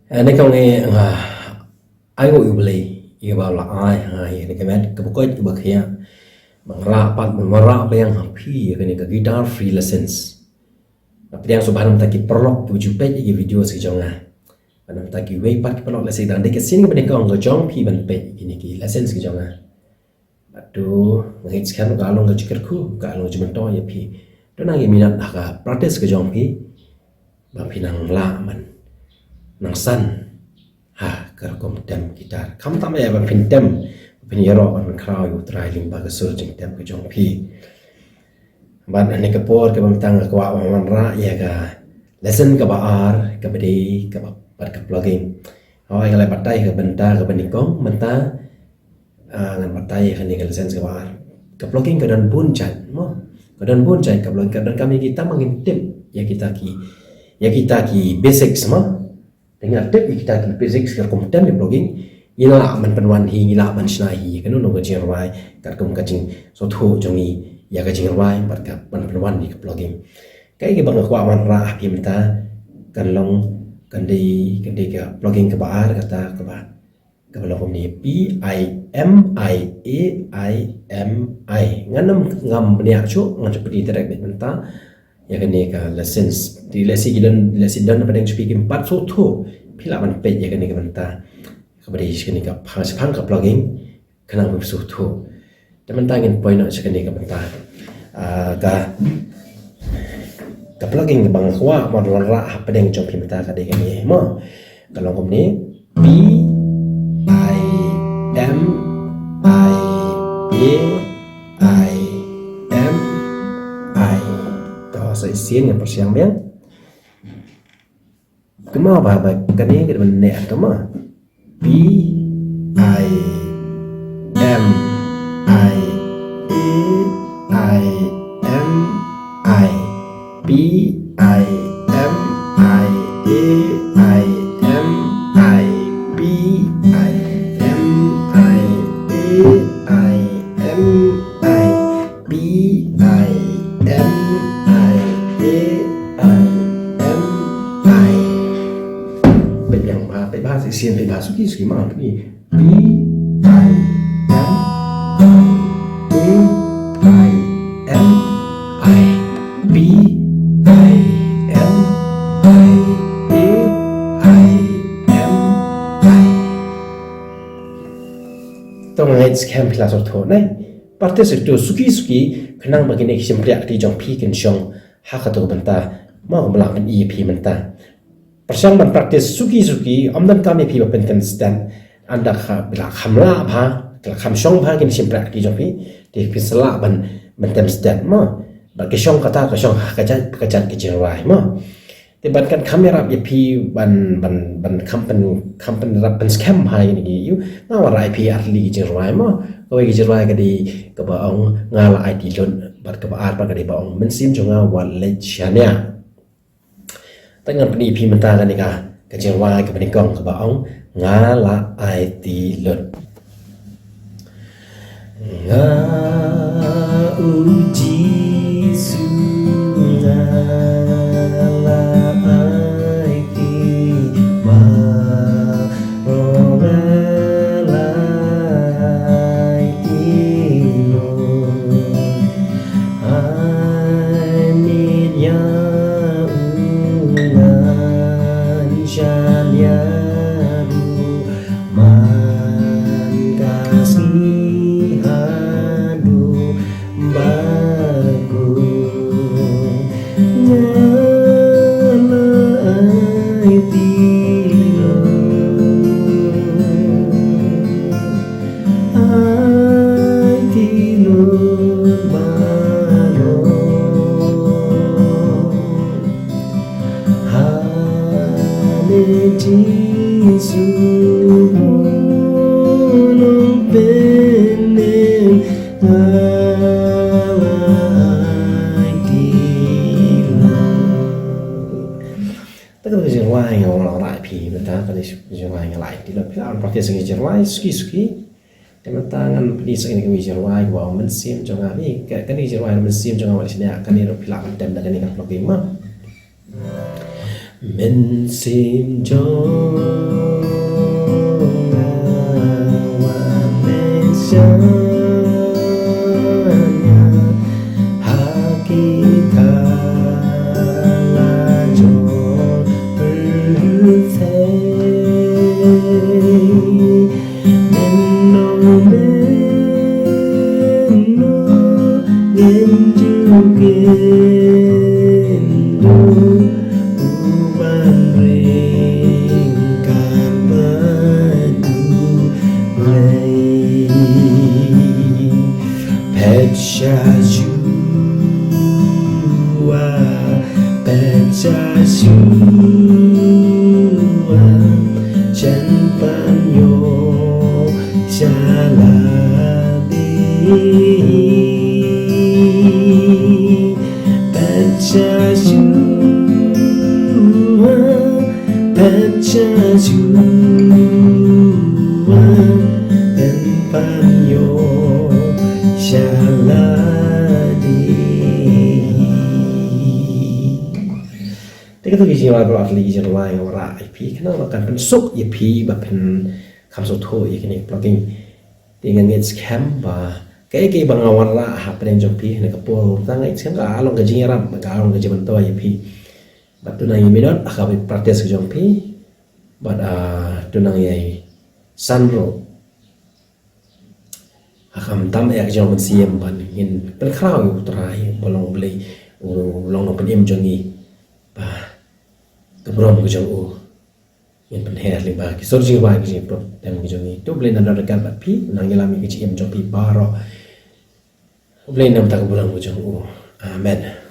Này không nghe ai ngồi beli yêu bảo là ai này cái mẹ cái bukoi cái bậc kia bằng rapat memerap yang happy cái này cái guitar free lessons tapi yang subhanam taki prolog tujuh page cái video sejonga banam taki way pat prolog lesson dan dekat sini kepada kau ngejong pi ban page ini ki lessons sejonga aduh ngait sekarang kalau ngejikirku kalau cuma toh ya pi tu nangi minat agak practice kejong pi bang pinang la man nang san kerkom tem gitar kam tam ya ban pin tem pin yero ban kraw yu trai lim ba gasur jing tem kejong pi ban ane ke por ke bang tang ka wa man ra ya ga lesson ka ba ar ka bedi ka ba pat ka plugin hoi ka lai patai ka benta ka bani kong menta ngan patai ka ni ka lesson ka ba ar ka plugin ka dan bun chan mo ka dan bun chan ka plugin ka dan kami kita mangin tip ya kita ki basics mo dengan tip kita ki basics ka kom tem plugin ila man panwan hi ila man shna hi ka no no ka jing rai ka kom ka jing so tho jong ni ya ka jing rai pat ka panwan ni ka plugin cái bang kwa man ra pi menta kan long kan di ka plugin ka ba ar kata ka ba ka long ni p i m i a i m i nganam ngam nia chu ngan seperti direct menta ya kan ni ka lessons di lesson dan pada yang speaking part so tho pila man pe ya kan ni ka menta ka bari kan ni ka phang ka plugin kanang bu so tho teman tangin point nak kan ni ka menta ka plugin ke bang khwa model ra pedeng jom pimta ka de ni mo kalau kom ni p i m i a i m i to sai sin yang persiang bang kema ba ka ni ke men ne ka ma p i m i a i m i p i m i a i m i p i m i a i m i p i m i a i m iเป็นอย่างมาเป็นบ้านเสียงเป็นภาษาที่สวยมากนี่ p i m i a i m i pต้องให้สแคมพิลาสอร์ทนี่ปาร์ตี้สุดตัวสุกี้ขนังบางทีเนี่ยชิมเปรียกที่จงพีกันชงฮักตัวบันตามาของบลังเป็น EP บันตาประชังมันปาร์ตี้สุกี้อมดันการมีพีแบบเป็นกันสแตนอันดับเวลาคำลาพาคำชงพากันชิมเปรียกที่จงพีที่พิสละมันเต็มสแตนมาบางชงกระชงกระจัดกิจวัตรมาแต่บางการkamera IP ban companyรับเป็นสแคมให้นี่อยู่น่าว่า IP อัดลีกิจวัตรมาก็กิจวัตรก็ดีก็บ่เอางานละ IT จนบัดก็บ่อาดบัดก็ดีบ่เอามันซิมจงเอาวันเลชเนี่ยตั้งงานเป็น IP มันตากันนี่ก็กิจวัตรก็เป็นกล้องก็บ่เอางานละ IT ลดงาอุจิสุงาPraktis ngejerwai suki teman tangan di sini kami jerwai bahwa mensim jangan ni kan ni jerwai mensim jangan wali sini akan ni pilak dem dengan ni kan bloging mah mensim jangan dan panyo shaladi. Tapi kalau kita lihat berat lagi jadi lain orang IP, kenapa kan pensuk IP bapen kamsut ho ya kini plugin dengan it scam bah kayak bang awan lah apa yang jopi nak kapur tang it scam ka along gaji ram ka along gaji bantu IP. Batu nang imidot akabi praktis ke jopi. But tunang yai sanro akam tam ya kerja man siem ban in pen kraw yu trai bolong beli long no pen em jongi ba kebrom ke jong in pen her li ba ki sorji ba ki pro tang ki jongi to beli nan dekat bat pi nang yalami ki em jong pi baro beli nam tak bolong ke jong amen.